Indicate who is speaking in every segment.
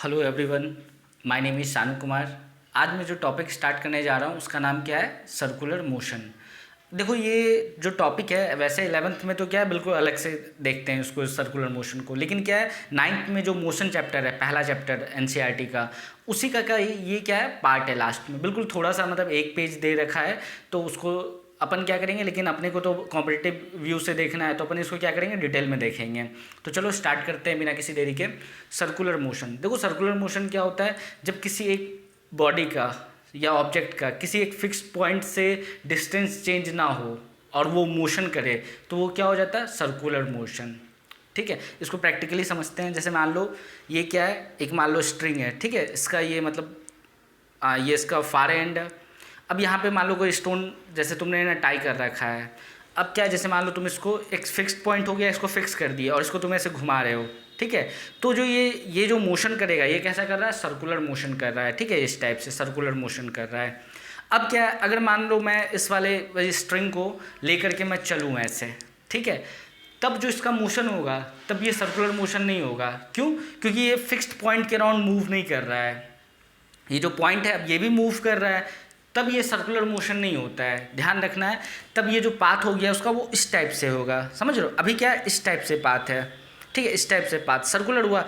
Speaker 1: Hello everyone, my name is Shanu Kumar. आज मैं जो टॉपिक स्टार्ट करने जा रहा हूँ उसका नाम क्या है? Circular motion. देखो, ये जो टॉपिक है वैसे 11th में तो क्या है, बिल्कुल अलग से देखते हैं उसको, सर्कुलर मोशन को। लेकिन क्या है, 9th में जो मोशन चैप्टर है, पहला चैप्टर एनसीईआरटी का, उसी का ये क्या है, पार्ट है लास्ट में। बिल्कुल थोड़ा सा मतलब एक पेज दे रखा है, तो उसको अपन क्या करेंगे, लेकिन अपने को तो कॉम्पिटिटिव व्यू से देखना है, तो अपन इसको क्या करेंगे, डिटेल में देखेंगे। तो चलो स्टार्ट करते हैं बिना किसी देरी के। Circular motion. देखो, सर्कुलर मोशन क्या होता है, जब किसी एक बॉडी का या ऑब्जेक्ट का किसी एक फिक्स पॉइंट से डिस्टेंस चेंज ना हो और वो मोशन करे, तो वो क्या हो जाता है, सर्कुलर मोशन। ठीक है, इसको प्रैक्टिकली समझते हैं। जैसे मान लो ये क्या है, एक मान लो स्ट्रिंग है, ठीक है, इसका ये मतलब ये इसका फार एंड है। अब यहाँ पे मान लो कोई स्टोन जैसे तुमने ना टाई कर रखा है। अब क्या है, जैसे मान लो तुम इसको एक फिक्स्ड पॉइंट हो गया, इसको फिक्स कर दिया और इसको तुम ऐसे घुमा रहे हो, ठीक है। तो जो ये जो मोशन करेगा, ये कैसा कर रहा है, सर्कुलर मोशन कर रहा है, ठीक है, इस टाइप से सर्कुलर मोशन कर रहा है। अब क्या है, अगर मान लो मैं इस वाले स्ट्रिंग को लेकर के मैं चलूँ ऐसे, ठीक है, तब जो इसका मोशन होगा तब ये सर्कुलर मोशन नहीं होगा। क्यों? क्योंकि ये फिक्स्ड पॉइंट के अराउंड मूव नहीं कर रहा है। ये जो पॉइंट है अब ये भी मूव कर रहा है, तब ये सर्कुलर मोशन नहीं होता है, ध्यान रखना है। तब ये जो पाथ हो गया उसका, वो इस टाइप से होगा, समझ रहे हो। अभी क्या है, इस टाइप से पाथ है, ठीक है, इस टाइप से पाथ सर्कुलर हुआ।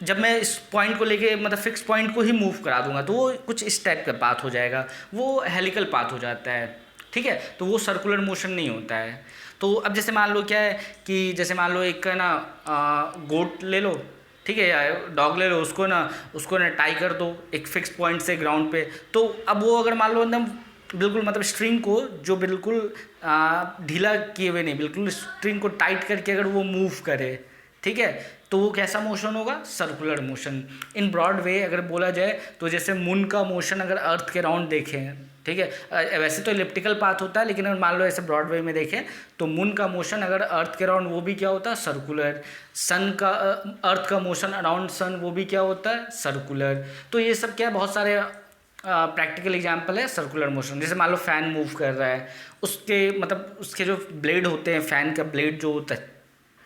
Speaker 1: जब मैं इस पॉइंट को लेके मतलब फिक्स पॉइंट को ही मूव करा दूंगा, तो वो कुछ इस टाइप का पाथ हो जाएगा, वो हेलिकल पाथ हो जाता है, ठीक है। तो वो सर्कुलर मोशन नहीं होता है। तो अब जैसे मान लो क्या है कि जैसे मान लो एक ना गोट ले लो, ठीक है, या डॉग ले लो, उसको ना टाई कर दो एक फिक्स पॉइंट से ग्राउंड पे। तो अब वो अगर मान लो एकदम बिल्कुल मतलब स्ट्रिंग को जो बिल्कुल ढीला किए हुए नहीं, बिल्कुल स्ट्रिंग को टाइट करके अगर वो मूव करे, ठीक है, तो वो कैसा मोशन होगा, circular motion. In broad way अगर बोला जाए तो जैसे मून का मोशन अगर अर्थ के राउंड देखें, ठीक है, वैसे तो इलिप्टिकल पाथ होता है, लेकिन अगर मान लो ऐसे ब्रॉड वे में देखें तो मून का मोशन अगर अर्थ के राउंड, वो भी क्या होता है, सर्कुलर। सन का अर्थ का मोशन अराउंड सन, वो भी क्या होता है, सर्कुलर। तो ये सब क्या है, बहुत सारे प्रैक्टिकल एग्जाम्पल है सर्कुलर मोशन। जैसे मान लो फैन मूव कर रहा है, उसके मतलब उसके जो ब्लेड होते हैं, फैन का ब्लेड जो होता है,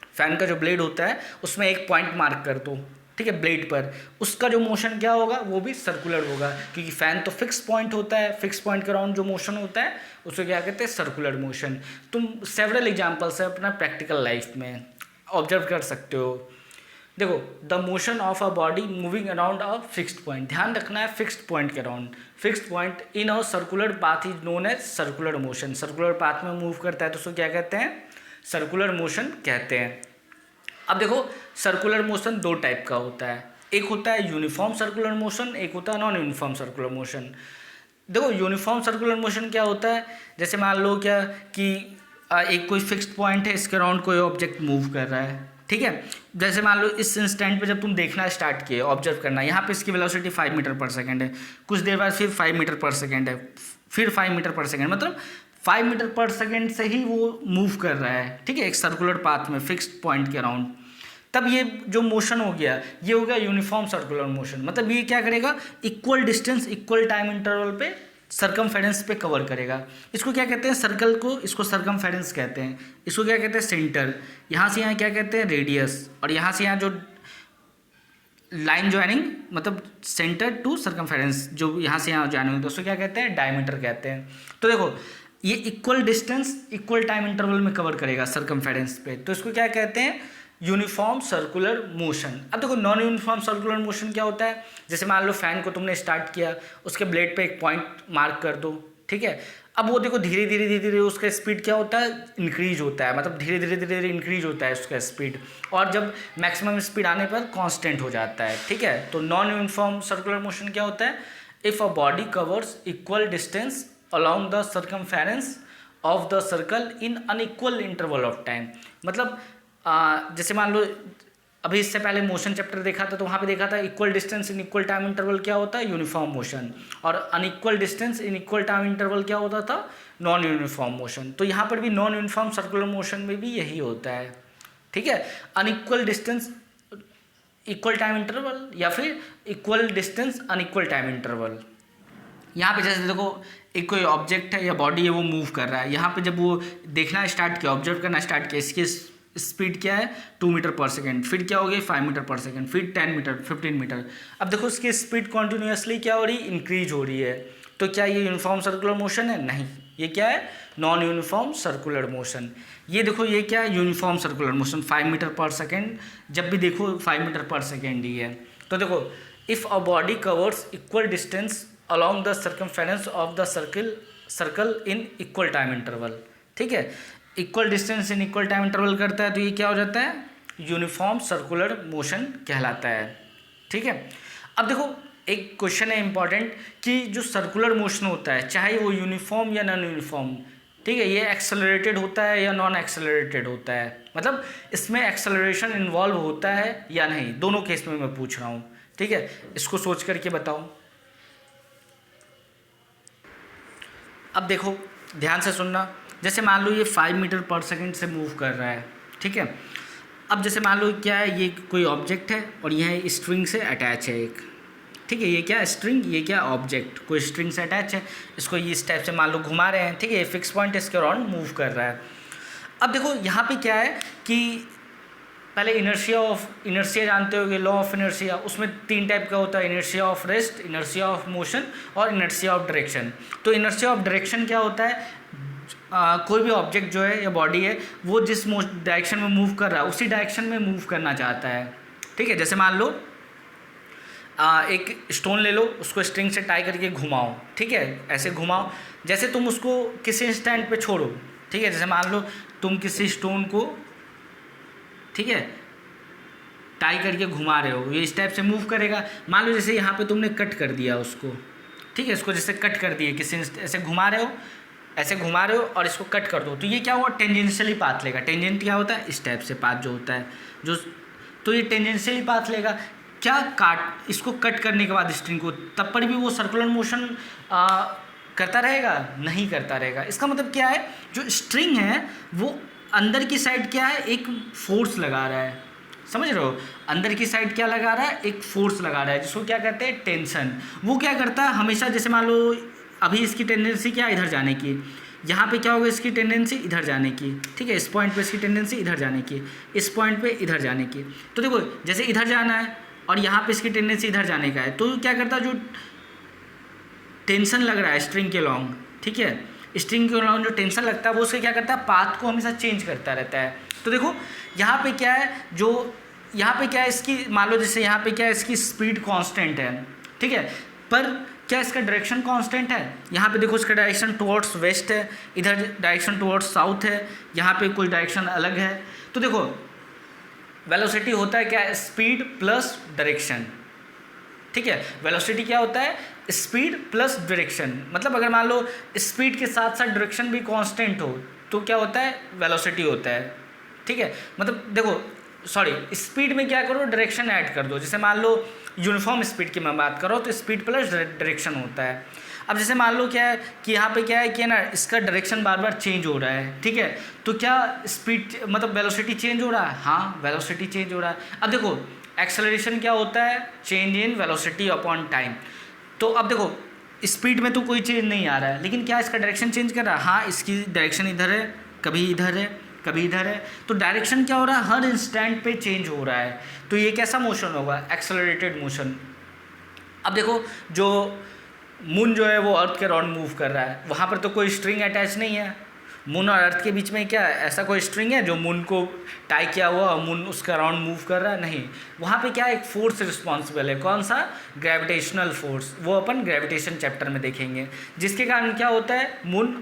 Speaker 1: फैन का जो ब्लेड होता है उसमें एक पॉइंट मार्क कर दो, ठीक है, ब्लेड पर, उसका जो मोशन क्या होगा, वो भी सर्कुलर होगा। क्योंकि फैन तो फिक्स पॉइंट होता है, फिक्स पॉइंट के अराउंड जो मोशन होता है उसको क्या कहते हैं, सर्कुलर मोशन। तुम सेवरल एग्जाम्पल्स है अपना प्रैक्टिकल लाइफ में ऑब्जर्व कर सकते हो। देखो, the motion of a body moving around a fixed point, ध्यान रखना है, फिक्स्ड पॉइंट के around, fixed point in a circular path is known as circular motion. Circular path में मूव करता है तो उसको क्या कहते हैं, सर्कुलर मोशन कहते हैं। अब देखो, सर्कुलर मोशन दो टाइप का होता है, एक होता है यूनिफॉर्म सर्कुलर मोशन, एक होता है नॉन यूनिफॉर्म सर्कुलर मोशन। देखो, यूनिफॉर्म सर्कुलर मोशन क्या होता है, जैसे मान लो क्या कि एक कोई फिक्स्ड पॉइंट है, इसके अराउंड कोई ऑब्जेक्ट मूव कर रहा है, ठीक है। जैसे मान लो इस इंस्टेंट पे जब तुम देखना स्टार्ट किए, ऑब्जर्व करना, यहाँ पे इसकी वेलोसिटी 5 मीटर पर सेकेंड है, कुछ देर बाद फिर 5 मीटर पर सेकेंड है, फिर 5 मीटर पर सेकेंड, मतलब 5 मीटर पर सेकेंड से ही वो मूव कर रहा है, ठीक है, एक सर्कुलर पाथ में फिक्स्ड पॉइंट के अराउंड। तब ये जो मोशन हो गया, ये हो गया यूनिफॉर्म सर्कुलर मोशन। मतलब ये क्या करेगा, equal distance equal time interval पे सर्कमफेरेंस पे कवर करेगा। इसको क्या कहते हैं, सर्कल को इसको सर्कमफेरेंस कहते हैं, इसको क्या कहते हैं, सेंटर। यहाँ से यहाँ क्या कहते हैं, रेडियस, और यहाँ से यहाँ जो लाइन ज्वाइनिंग मतलब सेंटर टू सर्कमफेरेंस, जो यहाँ से यहाँ ज्वाइनिंग होता है, उसको क्या कहते हैं, डायमीटर कहते हैं। तो देखो, ये equal distance equal time interval में कवर करेगा सर्कमफेरेंस पे, तो इसको क्या कहते हैं, यूनिफॉर्म सर्कुलर मोशन। अब देखो, नॉन यूनिफॉर्म सर्कुलर मोशन क्या होता है, जैसे मान लो फैन को तुमने स्टार्ट किया, उसके ब्लेड पे एक पॉइंट मार्क कर दो, ठीक है। अब वो देखो धीरे धीरे धीरे धीरे उसका स्पीड क्या होता है, इंक्रीज होता है, मतलब धीरे धीरे धीरे धीरे इंक्रीज होता है उसका स्पीड, और जब मैक्सिमम स्पीड आने पर कांस्टेंट हो जाता है, ठीक है। तो नॉन यूनिफॉर्म सर्कुलर मोशन क्या होता है, if a body covers equal distance along the circumference of the circle in unequal interval of time. मतलब जैसे मान लो अभी इससे पहले मोशन चैप्टर देखा था, तो वहाँ पे देखा था equal distance in equal time interval क्या होता है, यूनिफॉर्म मोशन, और unequal distance in equal time interval क्या होता था, नॉन यूनिफॉर्म मोशन। तो यहाँ पर भी नॉन यूनिफॉर्म सर्कुलर मोशन में भी यही होता है, ठीक है। Unequal distance equal time interval या फिर equal distance unequal time interval. यहाँ पे जैसे देखो, एक कोई ऑब्जेक्ट है या बॉडी है, वो मूव कर रहा है, यहाँ पे जब वो देखना स्टार्ट किया, ऑब्जर्व करना स्टार्ट किया, इसके स्पीड क्या है 2 मीटर पर सेकेंड, फिर क्या हो गई 5 मीटर पर सेकेंड, फिर 10 मीटर, 15 मीटर। अब देखो इसकी स्पीड कॉन्टिन्यूसली क्या हो रही, इंक्रीज हो रही है। तो क्या ये यूनिफॉर्म सर्कुलर मोशन है? नहीं, ये क्या है, नॉन यूनिफॉर्म सर्कुलर मोशन। ये देखो ये क्या है, यूनिफॉर्म सर्कुलर मोशन, 5 मीटर पर सेकेंड, जब भी देखो 5 मीटर पर सेकेंड ही है। तो देखो if a body covers equal distance along the circumference of the circle in equal time interval, ठीक है, equal distance in equal time interval करता है तो ये क्या हो जाता है, यूनिफॉर्म सर्कुलर मोशन कहलाता है, ठीक है। अब देखो एक क्वेश्चन है इंपॉर्टेंट कि जो सर्कुलर मोशन होता है चाहे वो यूनिफॉर्म या नॉन यूनिफॉर्म, ठीक है, ये एक्सेलरेटेड होता है या नॉन एक्सेलरेटेड होता है, मतलब इसमें एक्सेलरेशन इन्वॉल्व होता है या नहीं, दोनों केस में मैं पूछ रहा हूँ, ठीक है, इसको सोच करके बताओ। अब देखो ध्यान से सुनना, जैसे मान लो ये 5 मीटर पर सेकेंड से मूव कर रहा है, ठीक है। अब जैसे मान लो क्या है, ये कोई ऑब्जेक्ट है और यह स्ट्रिंग से अटैच है एक, ठीक है, ये क्या स्ट्रिंग, ये क्या ऑब्जेक्ट कोई स्ट्रिंग से अटैच है, इसको ये इस टाइप से मान लो घुमा रहे हैं, ठीक है, ये फिक्स पॉइंट इसके अराउंड मूव कर रहा है। अब देखो यहाँ पे क्या है कि पहले इनर्शिया जानते होगे, लॉ ऑफ इनर्शिया, उसमें 3 टाइप का होता है, inertia of rest, inertia of motion और इनर्शिया ऑफ डायरेक्शन। तो इनर्शिया ऑफ डायरेक्शन क्या होता है, कोई भी ऑब्जेक्ट जो है या बॉडी है वो जिस डायरेक्शन में मूव कर रहा है उसी डायरेक्शन में मूव करना चाहता है, ठीक है। जैसे मान लो एक स्टोन ले लो, उसको स्ट्रिंग से टाई करके घुमाओ, ठीक है, ऐसे घुमाओ, जैसे तुम उसको किसी स्टैंड पे छोड़ो, ठीक है, जैसे मान लो तुम किसी स्टोन को, ठीक है, टाई करके घुमा रहे हो, ये इस टाइप से मूव करेगा। मान लो जैसे यहाँ पे तुमने कट कर दिया उसको, ठीक है, इसको जैसे कट कर दिए, किसी ऐसे घुमा रहे हो, ऐसे घुमा रहे हो और इसको कट कर दो, तो ये क्या हुआ, टेंजेंशियली पाथ लेगा। टेंजेंट क्या होता है, इस टाइप से पाथ जो होता है जो, तो ये टेंजेंशियली पाथ लेगा। क्या काट, इसको कट करने के बाद स्ट्रिंग को, तब पर भी वो सर्कुलर मोशन करता रहेगा? नहीं करता रहेगा। इसका मतलब क्या है, जो स्ट्रिंग है वो अंदर की साइड क्या है, एक फोर्स लगा रहा है, समझ रहे हो, अंदर की साइड क्या लगा रहा है, एक फोर्स लगा रहा है, जिसको क्या कहते हैं, टेंशन। वो क्या करता है हमेशा, जैसे मान लो अभी इसकी टेंडेंसी क्या, इधर जाने की, यहाँ पे क्या होगा, इसकी टेंडेंसी इधर जाने की, ठीक है, इस पॉइंट पे इसकी टेंडेंसी इधर जाने की, इस पॉइंट पे इधर जाने की। तो देखो जैसे इधर जाना है और यहाँ पे इसकी टेंडेंसी इधर जाने का है, तो क्या करता है, जो टेंशन लग रहा है स्ट्रिंग के लॉन्ग, ठीक है, स्ट्रिंग के लॉन्ग जो टेंशन लगता है वो उससे क्या करता है, पाथ को हमेशा चेंज करता रहता है। तो देखो यहाँ पे क्या है, जो यहाँ पे क्या है, इसकी मान लो जैसे यहाँ पे क्या है, इसकी स्पीड कांस्टेंट है, ठीक है, पर क्या इसका डायरेक्शन कांस्टेंट है, यहाँ पे देखो इसका डायरेक्शन टुवर्ड्स वेस्ट है, इधर डायरेक्शन टुवर्ड्स साउथ है, यहाँ पे कोई डायरेक्शन अलग है। तो देखो वेलोसिटी होता है क्या, स्पीड प्लस डायरेक्शन, ठीक है, वेलोसिटी क्या होता है, स्पीड प्लस डायरेक्शन, मतलब अगर मान लो स्पीड के साथ साथ डायरेक्शन भी कांस्टेंट हो तो क्या होता है, वेलोसिटी होता है, ठीक है। मतलब देखो सॉरी, स्पीड में क्या करो, डायरेक्शन ऐड कर दो, जैसे मान लो यूनिफॉर्म स्पीड की मैं बात करो तो स्पीड प्लस डायरेक्शन होता है। अब जैसे मान लो क्या है कि यहाँ पे क्या है कि ना इसका डायरेक्शन बार बार चेंज हो रहा है, ठीक है, तो क्या स्पीड मतलब वेलोसिटी चेंज हो रहा है, हाँ वेलोसिटी चेंज हो रहा है। अब देखो एक्सेलरेशन क्या होता है, change in velocity upon time. तो अब देखो स्पीड में तो कोई चेंज नहीं आ रहा है, लेकिन क्या इसका डायरेक्शन चेंज कर रहा है, हाँ इसकी डायरेक्शन इधर है, कभी इधर है, कभी इधर है, तो डायरेक्शन क्या हो रहा है, हर इंस्टेंट पे चेंज हो रहा है। तो ये कैसा मोशन होगा, एक्सेलरेटेड मोशन। अब देखो जो मून जो है वो अर्थ के अराउंड मूव कर रहा है, वहाँ पर तो कोई स्ट्रिंग अटैच नहीं है, मून और अर्थ के बीच में क्या ऐसा कोई स्ट्रिंग है जो मून को टाई किया हुआ और मून उसके अराउंड मूव कर रहा है, नहीं, वहाँ पे क्या एक फोर्स रिस्पॉन्सिबल है, कौन सा, ग्रेविटेशनल फोर्स, वो अपन ग्रेविटेशन चैप्टर में देखेंगे, जिसके कारण क्या होता है, मून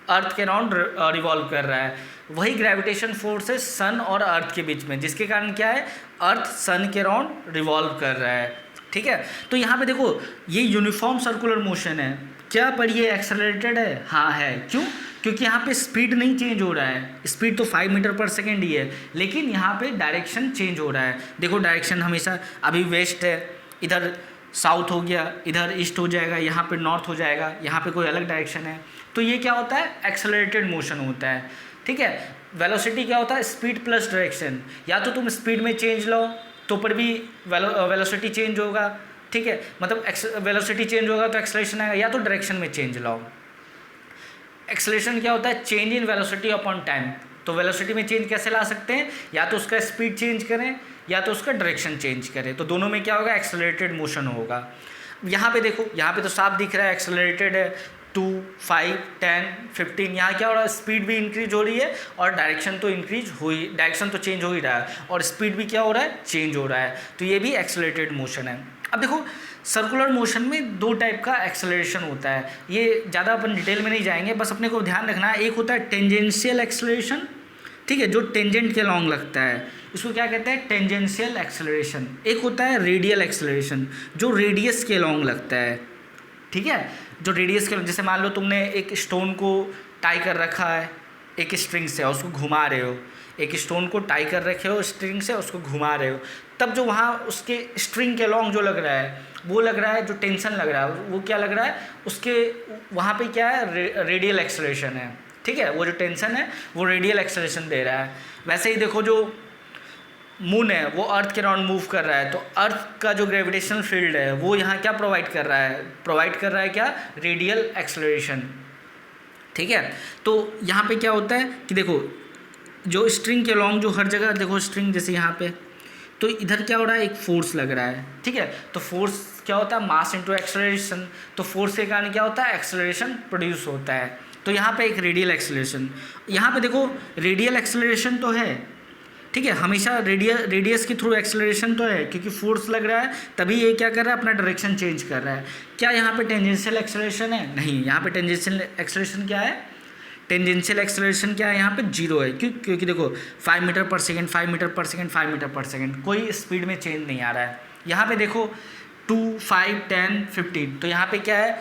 Speaker 1: अर्थ के अराउंड रिवॉल्व कर रहा है। वही ग्रेविटेशन फोर्स है सन और अर्थ के बीच में, जिसके कारण क्या है, अर्थ सन के अराउंड रिवॉल्व कर रहा है, ठीक है। तो यहाँ पे देखो ये यूनिफॉर्म सर्कुलर मोशन है, क्या पर ये एक्सेलरेटेड है, हाँ है, क्यों, क्योंकि यहाँ पे स्पीड नहीं चेंज हो रहा है, स्पीड तो 5 मीटर पर सेकेंड ही है, लेकिन यहाँ पे डायरेक्शन चेंज हो रहा है। देखो डायरेक्शन हमेशा अभी वेस्ट है, इधर साउथ हो गया, इधर ईस्ट हो जाएगा, यहाँ पे नॉर्थ हो जाएगा, यहाँ पे कोई अलग डायरेक्शन है, तो ये क्या होता है, एक्सेलरेटेड मोशन होता है, ठीक है। वेलोसिटी क्या होता है, स्पीड प्लस डायरेक्शन, या तो तुम स्पीड में चेंज लो तो पर भी वेलोसिटी चेंज होगा, ठीक है, मतलब वेलोसिटी चेंज होगा तो एक्सेलरेशन आएगा, या तो डायरेक्शन में चेंज लाओ। एक्सेलरेशन क्या होता है, change in velocity upon time, तो वेलोसिटी में चेंज कैसे ला सकते हैं, या तो उसका स्पीड चेंज करें या तो उसका डायरेक्शन चेंज करें, तो दोनों में क्या होगा, एक्सेलरेटेड मोशन होगा। यहाँ पे देखो, यहाँ पे तो साफ दिख रहा है एक्सेलरेटेड है, 2, 5, 10, 15, यहाँ क्या हो रहा है, स्पीड भी इंक्रीज हो रही है और डायरेक्शन तो डायरेक्शन तो चेंज हो ही रहा है और स्पीड भी क्या हो रहा है, चेंज हो रहा है, तो ये भी एक्सेलरेटेड मोशन है। अब देखो सर्कुलर मोशन में 2 टाइप का एक्सेलरेशन होता है, ये ज़्यादा अपन डिटेल में नहीं जाएंगे, बस अपने को ध्यान रखना है। एक होता है टेंजेंशियल एक्सेलरेशन, ठीक है, जो टेंजेंट के लॉन्ग लगता है, इसको क्या कहते हैं, टेंजेंशियल एक्सेलरेशन। एक होता है रेडियल एक्सेलरेशन, जो रेडियस के लॉन्ग लगता है, ठीक है, जो रेडियस के, जैसे मान लो तुमने एक स्टोन को टाई कर रखा है एक स्ट्रिंग से और उसको घुमा रहे हो, एक स्टोन को टाई कर रखे हो स्ट्रिंग से, उसको घुमा रहे हो, तब जो वहाँ उसके स्ट्रिंग के लॉन्ग जो लग रहा है, वो लग रहा है, जो टेंशन लग रहा है वो क्या लग रहा है, उसके वहाँ पे क्या है, रेडियल एक्सेलरेशन है, ठीक है, वो जो टेंशन है वो रेडियल एक्सेलरेशन दे रहा है। वैसे ही देखो जो मून है वो अर्थ के अराउंड मूव कर रहा है, तो अर्थ का जो ग्रेविटेशनल फील्ड है वो यहाँ क्या प्रोवाइड कर रहा है क्या, रेडियल एक्सेलरेशन, ठीक है। तो यहाँ पे क्या होता है कि देखो जो स्ट्रिंग के लॉन्ग जो हर जगह देखो स्ट्रिंग जैसे यहाँ पे, तो इधर क्या हो रहा है, एक फोर्स लग रहा है, ठीक है, तो फोर्स क्या होता है, मास इनटू एक्सेलरेशन, तो फोर्स के कारण क्या होता है, एक्सेलरेशन प्रोड्यूस होता है। तो यहाँ पे एक रेडियल एक्सेलरेशन, यहाँ पे देखो रेडियल एक्सेलरेशन तो है, ठीक है, हमेशा रेडियस के थ्रू एक्सेलरेशन तो है, क्योंकि फोर्स लग रहा है तभी ये क्या कर रहा है, अपना डायरेक्शन चेंज कर रहा है। क्या यहाँ पे टेंजेंशियल एक्सेलरेशन है, नहीं, यहाँ पे टेंजेंशियल एक्सेलरेशन क्या है, टेंजेंशियल एक्सेलरेशन क्या है, यहाँ पे 0 है, क्योंकि देखो 5 मीटर पर सेकेंड 5 मीटर पर सेकेंड 5 मीटर पर सेकेंड, कोई स्पीड में चेंज नहीं आ रहा है। यहाँ पे देखो 2, 5, 10, 15, तो यहाँ पे क्या है,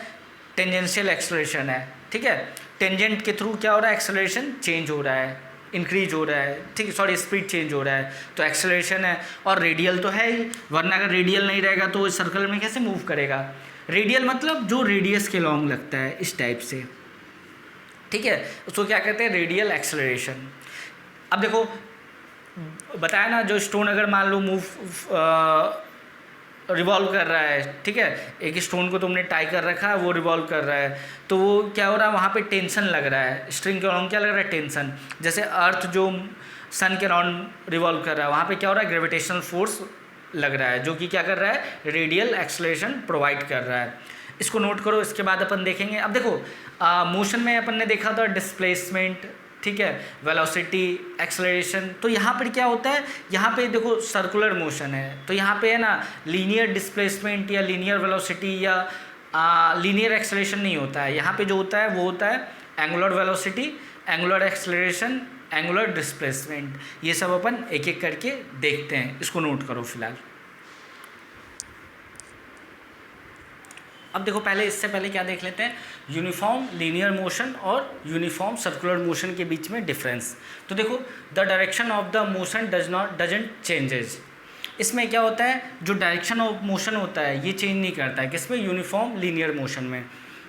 Speaker 1: टेंजेंशियल एक्सेलरेशन है, ठीक है, टेंजेंट के थ्रू क्या हो रहा है, एक्सेलरेशन चेंज हो रहा है, इंक्रीज हो रहा है, ठीक है, सॉरी स्पीड चेंज हो रहा है, तो एक्सेलरेशन है। और रेडियल तो है ही, वरना अगर रेडियल नहीं रहेगा तो सर्कल में कैसे मूव करेगा। रेडियल मतलब जो रेडियस के लॉन्ग लगता है इस टाइप से, ठीक है, उसको क्या कहते हैं, रेडियल एक्सेलरेशन। अब देखो बताया ना, जो स्टोन अगर मान लो रिवॉल्व कर रहा है, ठीक है, एक स्टोन को तुमने टाई कर रखा है वो रिवॉल्व कर रहा है, तो वो क्या हो रहा है, वहाँ पे टेंशन लग रहा है, स्ट्रिंग के अराउंड क्या लग रहा है, टेंशन। जैसे अर्थ जो सन के अराउंड रिवॉल्व कर रहा है, वहाँ पे क्या हो रहा है, ग्रेविटेशनल फोर्स लग रहा है, जो कि क्या कर रहा है, रेडियल एक्सेलरेशन प्रोवाइड कर रहा है। इसको नोट करो, इसके बाद अपन देखेंगे। अब देखो मोशन में अपन ने देखा था डिस्प्लेसमेंट, ठीक है, वेलोसिटी, एक्सेलरेशन, तो यहाँ पर क्या होता है, यहाँ पे देखो सर्कुलर मोशन है, तो यहाँ पे है ना लीनियर डिस्प्लेसमेंट या लीनियर वेलोसिटी या लीनियर एक्सेलरेशन नहीं होता है। यहाँ पे जो होता है वो होता है angular velocity, angular acceleration, angular displacement, ये सब अपन एक एक करके देखते हैं, इसको नोट करो फिलहाल। अब देखो इससे पहले क्या देख लेते हैं, यूनिफॉर्म लीनियर मोशन और यूनिफॉर्म सर्कुलर मोशन के बीच में डिफरेंस। तो देखो the direction of the motion doesn't changes, इसमें क्या होता है, जो डायरेक्शन ऑफ मोशन होता है ये चेंज नहीं करता है, किसमें, यूनिफॉर्म लीनियर मोशन में।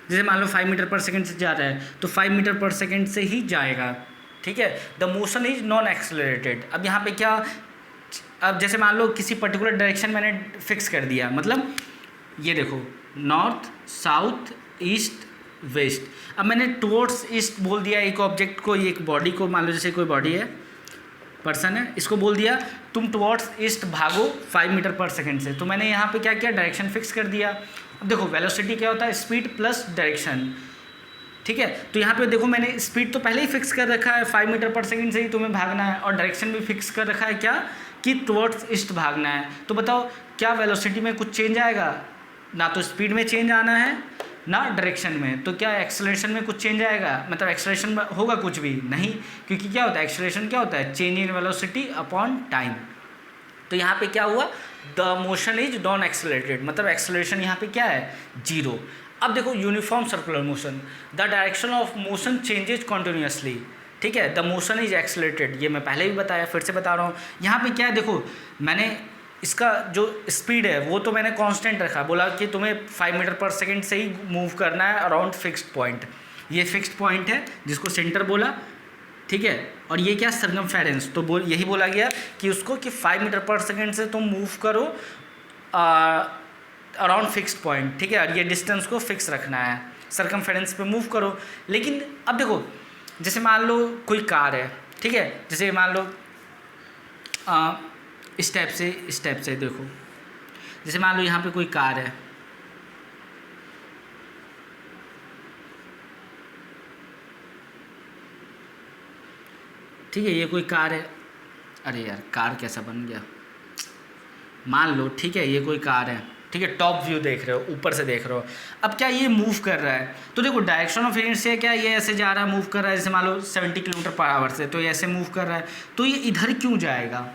Speaker 1: जैसे मान लो 5 मीटर पर सेकेंड से जा रहा है तो 5 मीटर पर सेकेंड से ही जाएगा, ठीक है, the motion is non accelerated. अब यहाँ पे क्या, अब जैसे मान लो किसी पर्टिकुलर डायरेक्शन मैंने फिक्स कर दिया, मतलब ये देखो नॉर्थ, साउथ, ईस्ट, वेस्ट, अब मैंने टुवर्ड्स ईस्ट बोल दिया एक ऑब्जेक्ट को, एक बॉडी को, मान लो जैसे कोई बॉडी है, पर्सन है, इसको बोल दिया तुम टुवर्ड्स ईस्ट भागो 5 मीटर पर सेकेंड से, तो मैंने यहाँ पे क्या किया, डायरेक्शन फिक्स कर दिया। अब देखो वेलोसिटी क्या होता है, स्पीड प्लस डायरेक्शन, ठीक है, तो यहाँ पे देखो मैंने स्पीड तो पहले ही फिक्स कर रखा है, 5 मीटर पर सेकेंड से ही तुम्हें भागना है, और डायरेक्शन भी फिक्स कर रखा है क्या, कि टुवर्ड्स ईस्ट भागना है। तो बताओ क्या वेलोसिटी में कुछ चेंज आएगा, ना तो स्पीड में चेंज आना है ना डायरेक्शन में, तो क्या एक्सेलरेशन में कुछ चेंज आएगा, मतलब एक्सेलरेशन होगा कुछ भी नहीं, क्योंकि क्या होता है, एक्सेलरेशन क्या होता है, change in velocity upon time. तो यहाँ पे क्या हुआ, the motion is non accelerated, मतलब एक्सेलरेशन यहाँ पे क्या है, 0। अब देखो uniform circular motion, the direction of motion changes continuously, ठीक है, द मोशन इज एक्सेलरेटेड, ये मैं पहले भी बताया, फिर से बता रहा हूँ। यहाँ पे क्या है, देखो मैंने इसका जो स्पीड है वो तो मैंने कांस्टेंट रखा, बोला कि तुम्हें 5 मीटर पर सेकंड से ही मूव करना है अराउंड फिक्स्ड पॉइंट, ये फिक्स्ड पॉइंट है जिसको सेंटर बोला, ठीक है, और ये क्या, सर्कमफेरेंस, तो यही बोला गया कि उसको कि 5 मीटर पर सेकंड से तुम मूव करो अराउंड फिक्स्ड पॉइंट, ठीक है, और ये डिस्टेंस को फिक्स रखना है, सर्कमफेरेंस पे मूव करो। लेकिन अब देखो जैसे मान लो कोई कार है, ठीक है, जैसे मान लो इस टाइप से देखो, जैसे मान लो यहाँ पे कोई कार है, ठीक है, ये कोई कार है, अरे यार कार कैसा बन गया, मान लो ठीक है ये कोई कार है, ठीक है, टॉप व्यू देख रहे हो, ऊपर से देख रहे हो। अब क्या ये मूव कर रहा है, तो देखो डायरेक्शन ऑफ इनर्शिया क्या, ये ऐसे जा रहा है, मूव कर रहा है, जैसे मान लो 70 किलोमीटर पर आवर से, तो ये ऐसे मूव कर रहा है, तो ये इधर क्यों जाएगा,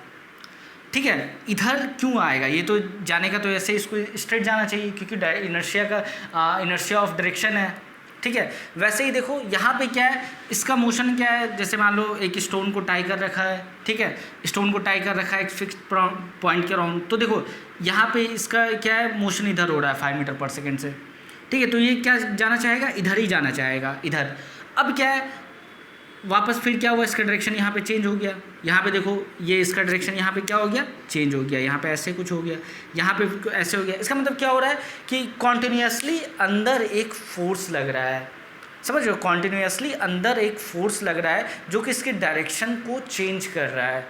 Speaker 1: ठीक है, इधर क्यों आएगा, ये तो जाने का तो ऐसे इसको स्ट्रेट जाना चाहिए, क्योंकि इनर्शिया का इनर्शिया ऑफ डायरेक्शन है, ठीक है। वैसे ही देखो यहाँ पे क्या है, इसका मोशन क्या है, जैसे मान लो एक स्टोन को टाई कर रखा है, ठीक है, स्टोन को टाई कर रखा है एक फिक्स पॉइंट के अराउंड, तो देखो यहाँ पे इसका क्या है, मोशन इधर हो रहा है 5 मीटर पर सेकेंड से, ठीक है, तो ये क्या जाना चाहेगा, इधर ही जाना चाहेगा, इधर। अब क्या है, वापस फिर क्या हुआ, इसका डायरेक्शन यहाँ पे चेंज हो गया, यहाँ पे देखो ये इसका डायरेक्शन यहाँ पे क्या हो गया, चेंज हो गया, यहाँ पे ऐसे कुछ हो गया, यहाँ पे ऐसे हो गया। इसका मतलब क्या हो रहा है कि कॉन्टिन्यूसली अंदर एक फोर्स लग रहा है, समझ रहे हो, कॉन्टिन्यूसली अंदर एक फोर्स लग रहा है जो कि इसके डायरेक्शन को चेंज कर रहा है,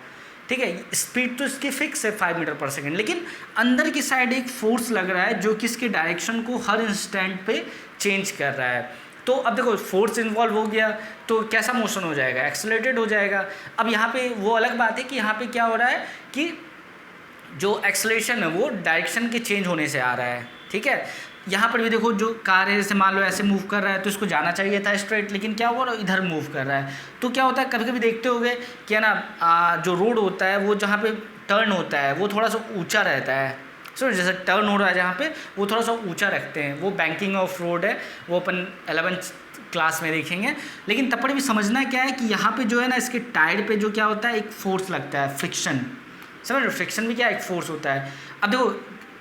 Speaker 1: ठीक है। स्पीड तो इसकी फिक्स है 5 मीटर पर सेकेंड, लेकिन अंदर की साइड एक फोर्स लग रहा है जो कि इसके डायरेक्शन को हर इंस्टेंट पे चेंज कर रहा है। तो अब देखो फोर्स इन्वॉल्व हो गया तो कैसा मोशन हो जाएगा, एक्सेलरेटेड हो जाएगा। अब यहाँ पे वो अलग बात है कि यहाँ पे क्या हो रहा है कि जो एक्सेलरेशन है वो डायरेक्शन के चेंज होने से आ रहा है, ठीक है। यहाँ पर भी देखो जो कार है, जैसे मान लो ऐसे मूव कर रहा है तो इसको जाना चाहिए था स्ट्रेट, लेकिन क्या हुआ, इधर मूव कर रहा है। तो क्या होता है, कभी कभी देखते होगे कि है ना, जो रोड होता है वो जहाँ पे टर्न होता है वो थोड़ा सा ऊँचा रहता है, सो जैसे टर्न हो रहा है जहाँ पे वो थोड़ा सा ऊंचा रखते हैं, वो बैंकिंग ऑफ रोड है, वो अपन 11th क्लास में देखेंगे। लेकिन तब पर भी समझना क्या है कि यहाँ पे जो है ना, इसके टायर पे जो क्या होता है, एक फोर्स लगता है, फ्रिक्शन, समझ लो, फ्रिक्शन भी क्या एक फोर्स होता है। अब देखो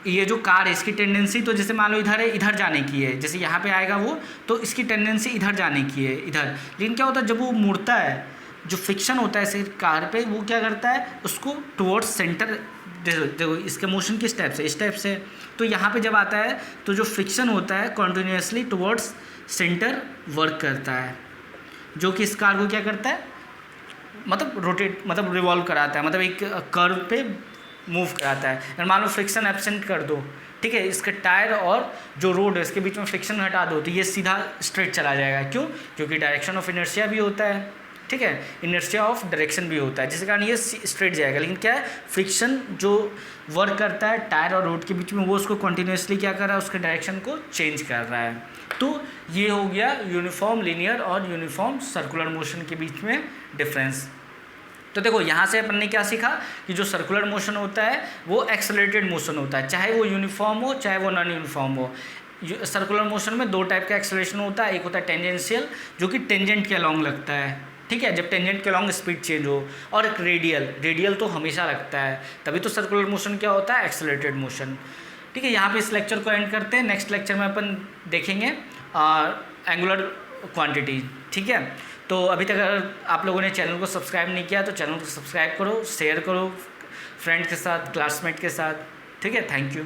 Speaker 1: ये जो कार है इसकी टेंडेंसी तो जैसे मान लो इधर है, इधर जाने की है, जैसे यहाँ पे आएगा वो, तो इसकी टेंडेंसी इधर जाने की है, इधर। लेकिन क्या होता है, जब वो मुड़ता है, जो फ्रिक्शन होता है इस कार पे, वो क्या करता है, उसको टुवर्ड्स सेंटर, देखो इसके मोशन किस टाइप से, इस टाइप से, तो यहाँ पे जब आता है तो जो फ्रिक्शन होता है कॉन्टिन्यूसली टुवर्ड्स सेंटर वर्क करता है, जो कि इस कार को क्या करता है, मतलब रोटेट, मतलब रिवॉल्व कराता है, मतलब एक कर्व पे मूव कराता है। अगर मान लो फ्रिक्शन एब्सेंट कर दो, ठीक है, इसके टायर और जो रोड है इसके बीच में फ्रिक्शन हटा दो, तो ये सीधा स्ट्रेट चला जाएगा। क्यों, क्योंकि डायरेक्शन ऑफ इनर्शिया भी होता है, ठीक है, इनर्शिया ऑफ डायरेक्शन भी होता है, जिसके कारण ये स्ट्रेट जाएगा। लेकिन क्या है, फ्रिक्शन जो वर्क करता है टायर और रोड के बीच में, वो उसको कंटिन्यूसली क्या कर रहा है, उसके डायरेक्शन को चेंज कर रहा है। तो ये हो गया यूनिफॉर्म लीनियर और यूनिफॉर्म सर्कुलर मोशन के बीच में डिफरेंस। तो देखो यहाँ से अपन ने क्या सीखा कि जो सर्कुलर मोशन होता है वो एक्सेलरेटेड मोशन होता है, चाहे वो यूनिफॉर्म हो चाहे वो नॉन यूनिफॉर्म हो। सर्कुलर मोशन में दो टाइप का एक्सेलरेशन होता है, एक होता है टेंजेंशियल, जो कि टेंजेंट के अलॉन्ग लगता है, ठीक है, जब टेंजेंट के अलॉन्ग स्पीड चेंज हो, और एक रेडियल तो हमेशा लगता है, तभी तो सर्कुलर मोशन क्या होता है, एक्सेलरेटेड मोशन। ठीक है, यहाँ पे इस लेक्चर को एंड करते हैं। नेक्स्ट लेक्चर में अपन देखेंगे एंगुलर क्वांटिटी, ठीक है। तो अभी तक अगर आप लोगों ने चैनल को सब्सक्राइब नहीं किया तो चैनल को सब्सक्राइब करो, शेयर करो फ्रेंड के साथ, क्लासमेट के साथ, ठीक है। Thank you.